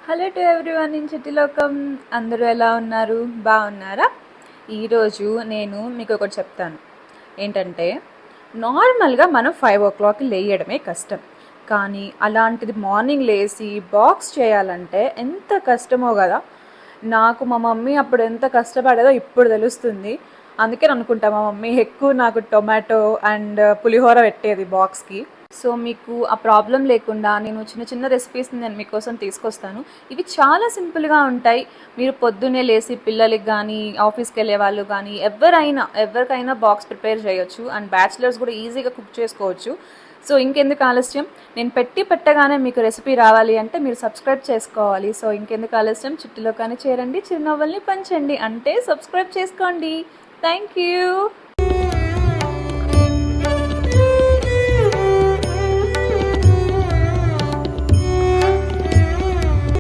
Hello to everyone in Chittilokam. అందరూ ఎలా ఉన్నారు? బాగున్నారా? ఈరోజు నేను మీకు ఒకటి చెప్తాను. ఏంటంటే నార్మల్గా మనం 5 o'clock లేయడమే కష్టం, కానీ అలాంటిది మార్నింగ్ లేచి బాక్స్ చేయాలంటే ఎంత కష్టమో కదా. నాకు మా మమ్మీ అప్పుడు ఎంత కష్టపడేదో ఇప్పుడు తెలుస్తుంది. అందుకే అనుకుంటా మా మమ్మీ ఎక్కువ నాకు టొమాటో అండ్ పులిహోర పెట్టేది బాక్స్కి. సో మీకు ఆ ప్రాబ్లం లేకుండా నేను చిన్న చిన్న రెసిపీస్ని నేను మీకోసం తీసుకొస్తాను. ఇవి చాలా సింపుల్గా ఉంటాయి. మీరు పొద్దున్నే లేచి పిల్లలకి కానీ ఆఫీస్కి వెళ్ళే వాళ్ళు కానీ ఎవరికైనా బాక్స్ ప్రిపేర్ చేయొచ్చు. అండ్ బ్యాచిలర్స్ కూడా ఈజీగా కుక్ చేసుకోవచ్చు. సో ఇంకెందుకు ఆలస్యం, నేను పెట్టగానే మీకు రెసిపీ రావాలి అంటే మీరు సబ్స్క్రైబ్ చేసుకోవాలి. సో ఇంకెందుకు ఆలస్యం, చిట్టిలో కానీ చేరండి, చిరునవ్వుల్ని పంచండి, అంటే సబ్స్క్రైబ్ చేసుకోండి. Thank you.